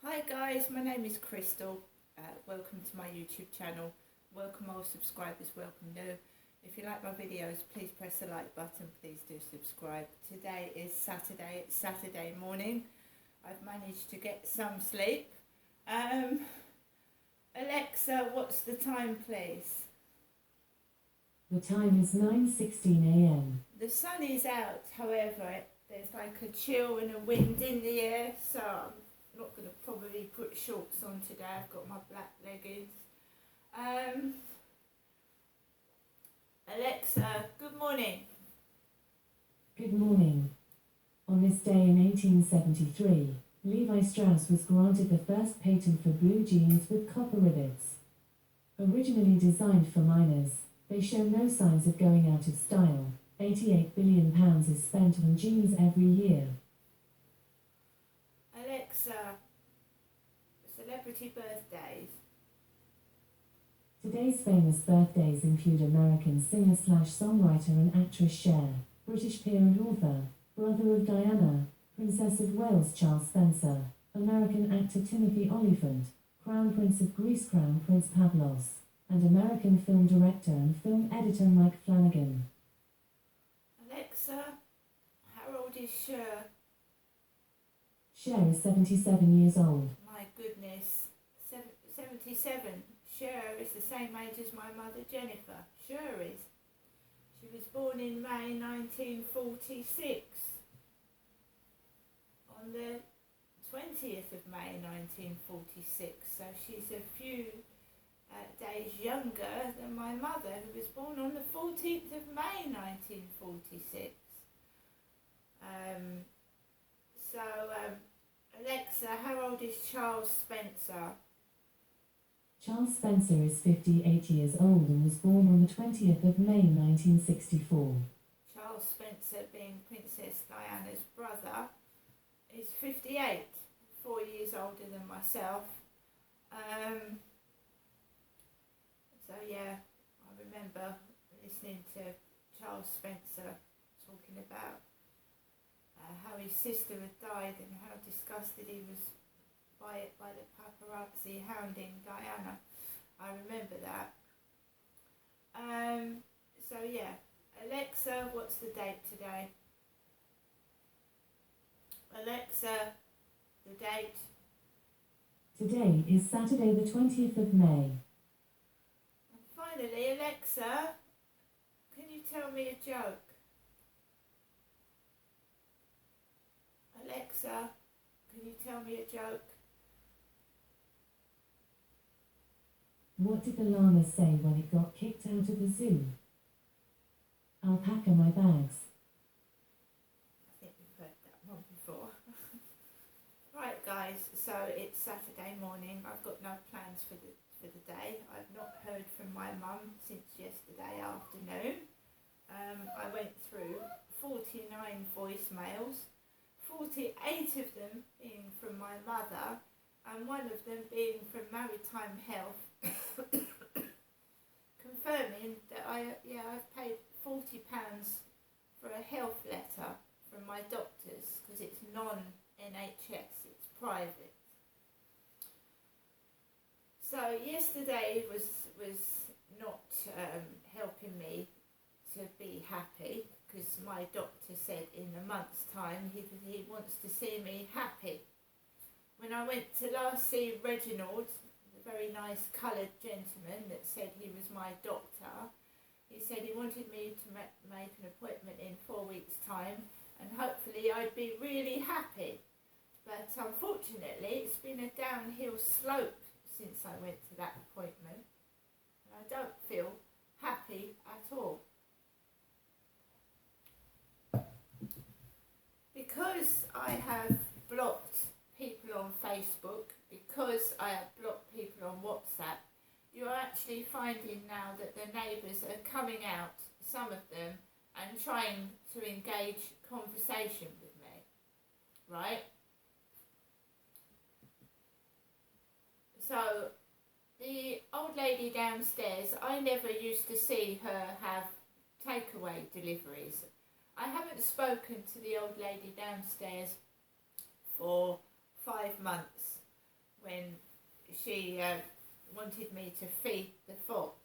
Hi guys, my name is Crystal. Welcome to my YouTube channel. Welcome all subscribers, welcome new. If you like my videos, please press the like button, please do subscribe. Today is Saturday, it's Saturday morning. I've managed to get some sleep. Alexa, what's the time please? The time is 9:16 a.m. The sun is out, however, there's like a chill and a wind in the air, so I'm not going to probably put shorts on today. I've got my black leggings. Alexa, good morning. Good morning. On this day in 1873, Levi Strauss was granted the first patent for blue jeans with copper rivets. Originally designed for miners, they show no signs of going out of style. £88 billion is spent on jeans every year. Alexa, celebrity birthdays. Today's famous birthdays include American singer/songwriter and actress Cher, British peer and author, brother of Diana, Princess of Wales Charles Spencer, American actor Timothy Olyphant, Crown Prince of Greece Crown Prince Pavlos, and American film director and film editor Mike Flanagan. Alexa, how old is Cher? Cher is 77 years old. My goodness, 77. Cher is the same age as my mother Jennifer. Cher is. She was born in May 1946. On the 20th of May 1946. So she's a few days younger than my mother, who was born on the 14th of May 1946. Alexa, how old is Charles Spencer? Charles Spencer is 58 years old and was born on the 20th of May 1964. Charles Spencer, being Princess Diana's brother, is 58, 4 years older than myself. So yeah, I remember listening to Charles Spencer talking about how his sister had died and how disgusted he was by it, by the paparazzi hounding Diana. I remember that. So yeah, Alexa, what's the date today? Alexa, the date. Today is Saturday the 20th of May. And finally, Alexa, can you tell me a joke? Alexa, can you tell me a joke? What did the llama say when it got kicked out of the zoo? I'll pack my bags. I think we've heard that one before. Right guys, so it's Saturday morning. I've got no plans for the day. I've not heard from my mum since yesterday afternoon. I went through 49 voicemails, 48 of them being from my mother and one of them being from Maritime Health, confirming that I've paid £40 for a health letter from my doctors because it's non-NHS, it's private. So yesterday was not helping me to be happy because my doctor said in a month's time he wants to see me happy. When I went to last see Reginald, the very nice coloured gentleman that said he was my doctor, he said he wanted me to make an appointment in 4 weeks' time and hopefully I'd be really happy. But unfortunately it's been a downhill slope since I went to that appointment. And I don't feel happy at all. Because I have blocked people on Facebook, because I have blocked people on WhatsApp, you're actually finding now that the neighbours are coming out, some of them, and trying to engage conversation with me, right? So, the old lady downstairs, I never used to see her have takeaway deliveries. I haven't spoken to the old lady downstairs for 5 months. when she wanted me to feed the fox.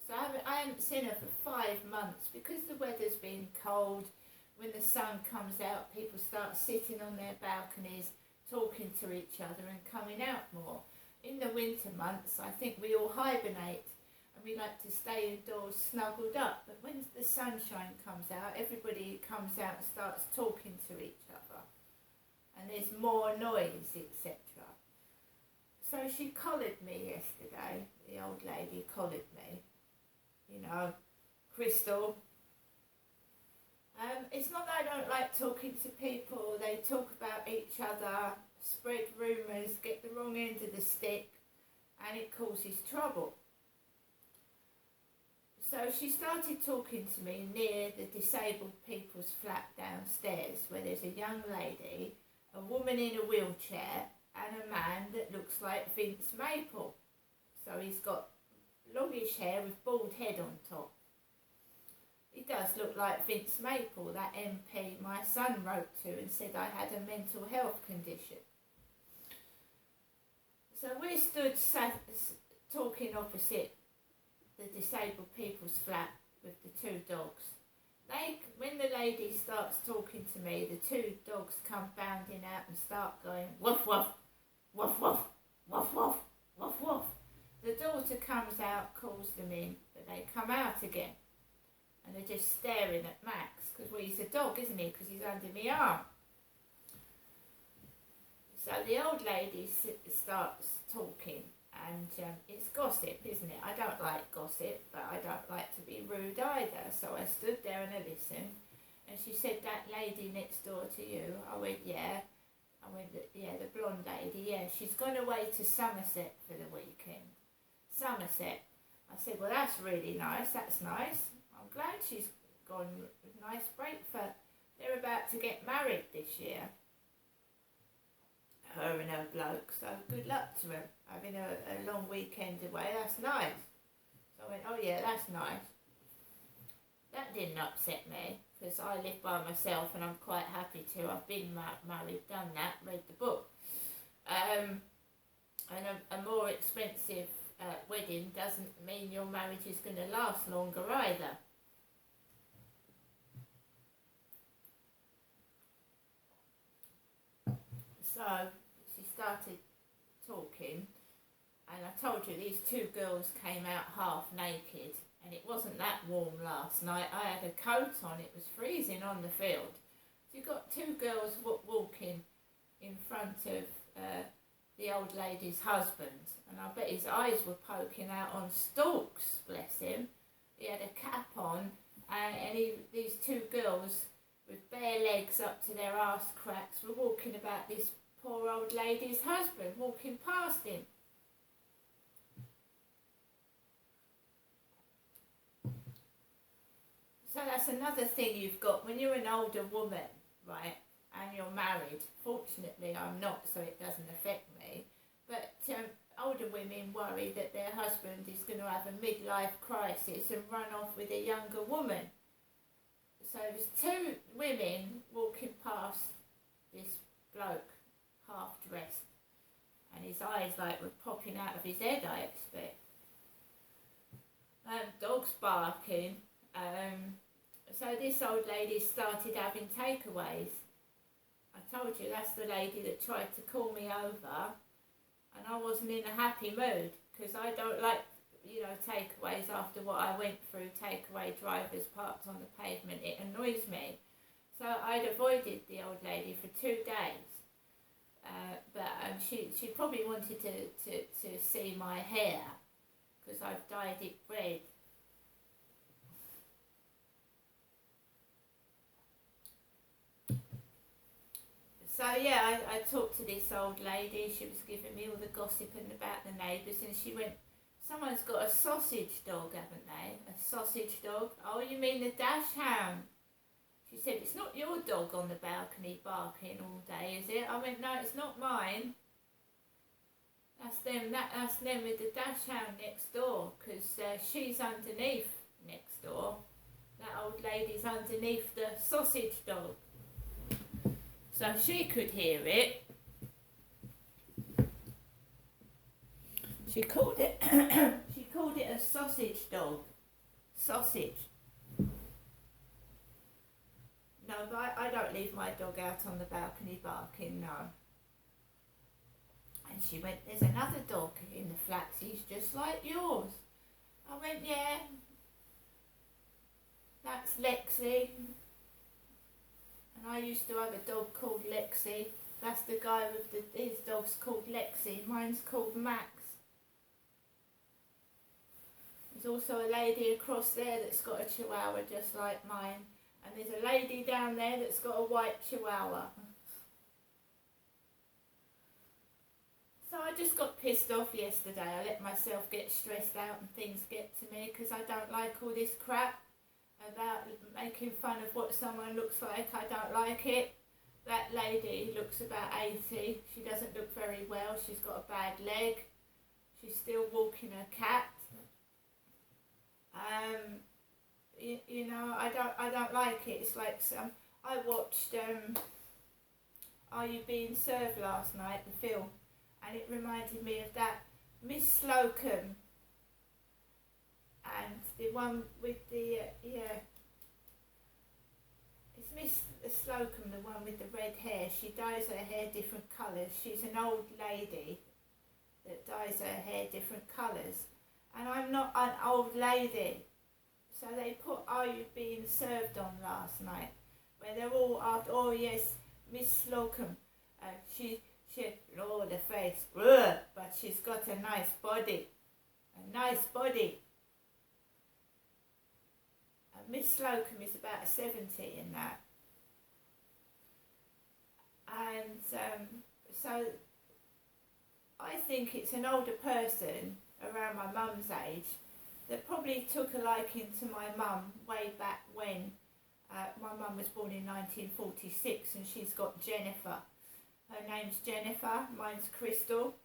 So I haven't seen her for 5 months because the weather's been cold. When the sun comes out, people start sitting on their balconies, talking to each other and coming out more. In the winter months, I think we all hibernate and we like to stay indoors snuggled up. But when the sunshine comes out, everybody comes out and starts talking to each other. And there's more noise, etc. So she collared me yesterday, the old lady collared me. You know, Crystal. It's not that I don't like talking to people. They talk about each other, spread rumours, get the wrong end of the stick, and it causes trouble. So she started talking to me near the disabled people's flat downstairs, where there's a young lady, a woman in a wheelchair, and a man that looks like Vince Maple. So he's got longish hair with bald head on top. He does look like Vince Maple, that MP my son wrote to and said I had a mental health condition. So we stood talking opposite the disabled people's flat with the 2 dogs. When the lady starts talking to me, the 2 dogs come bounding out and start going woof woof, woof woof, woof woof, woof woof. The daughter comes out, calls them in, but they come out again. And they're just staring at Max, because he's a dog, isn't he? Because he's under my arm. So the old lady starts talking, and it's gossip, isn't it? I don't like gossip, but I don't like to be rude either. So I stood there and I listened, and she said, "That lady next door to you?" I went, "Yeah." I went, "Yeah, the blonde lady, yeah, she's gone away to Somerset for the weekend." Somerset. I said, "Well, that's really nice, that's nice. I'm glad she's gone. Nice break for..." They're about to get married this year, her and her bloke, so good luck to her. Having a long weekend away, that's nice. So I went, "Oh yeah, that's nice." That didn't upset me, because I live by myself and I'm quite happy to. I've been married, done that, read the book. And a more expensive wedding doesn't mean your marriage is going to last longer either. So she started talking, and I told you these 2 girls came out half naked, and it wasn't that warm last night. I had a coat on, it was freezing on the field. So you've got 2 girls walking in front of the old lady's husband, and I bet his eyes were poking out on stalks, bless him. He had a cap on, and these 2 girls with bare legs up to their arse cracks were walking about this poor old lady's husband, walking past him. So that's another thing you've got when you're an older woman, right, and you're married. Fortunately, I'm not, so it doesn't affect me. But older women worry that their husband is going to have a midlife crisis and run off with a younger woman. So there's 2 women walking past this bloke, half dressed, and his eyes were popping out of his head, I expect. Dogs barking. So this old lady started having takeaways. I told you that's the lady that tried to call me over, and I wasn't in a happy mood because I don't like, takeaways after what I went through. Takeaway drivers parked on the pavement, it annoys me. So I'd avoided the old lady for 2 days. But she probably wanted to see my hair because I've dyed it red. So yeah, I talked to this old lady. She was giving me all the gossip about the neighbours, and she went, "Someone's got a sausage dog, haven't they? A sausage dog? Oh, you mean the Dachshund?" She said, "It's not your dog on the balcony barking all day, is it?" I went, "No, it's not mine. That's them. That's them with the Dachshund next door, because she's underneath next door. That old lady's underneath the sausage dog." So she could hear it. She called it she called it a sausage dog. Sausage. No, but I don't leave my dog out on the balcony barking, no. And she went, there's another dog in the flats, he's just like yours. I went, yeah, that's Lexi. And I used to have a dog called Lexi. That's the guy with his dog's called Lexi. Mine's called Max. There's also a lady across there that's got a chihuahua just like mine. And there's a lady down there that's got a white chihuahua. So I just got pissed off yesterday. I let myself get stressed out and things get to me because I don't like all this crap about making fun of what someone looks like. I don't like it. That lady looks about 80. She doesn't look very well. She's got a bad leg. She's still walking her cat. You know, I don't like it. It's like I watched Are You Being Served last night, the film, and it reminded me of that Miss Slocum, and the one with the it's Miss Slocum, the one with the red hair. She dyes her hair different colours. She's an old lady that dyes her hair different colours, and I'm not an old lady. So they put Are You Being Served on last night, where they're all after, oh yes, Miss Slocum, she, oh the face, ugh, but she's got a nice body, And Miss Slocum is about 70 in that. And so I think it's an older person around my mum's age that probably took a liking to my mum way back when. My mum was born in 1946 and she's got Jennifer. Her name's Jennifer, mine's Crystal.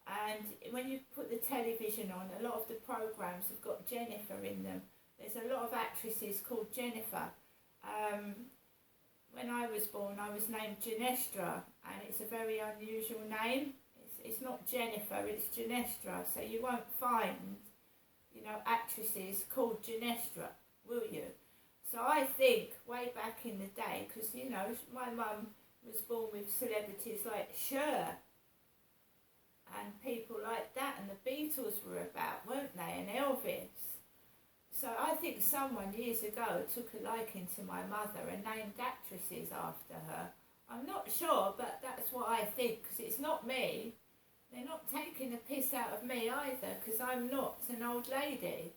And when you put the television on, a lot of the programmes have got Jennifer in them. There's a lot of actresses called Jennifer. When I was born, I was named Genestra, and it's a very unusual name. It's not Jennifer, it's Genestra, so you won't find, you know, actresses called Genestra, will you? So I think way back in the day, because, you know, my mum was born with celebrities like Cher and people like that, and the Beatles were about, weren't they, and Elvis. So I think someone years ago took a liking to my mother and named actresses after her. I'm not sure, but that's what I think, because it's not me. They're not taking the piss out of me either, because I'm not an old lady.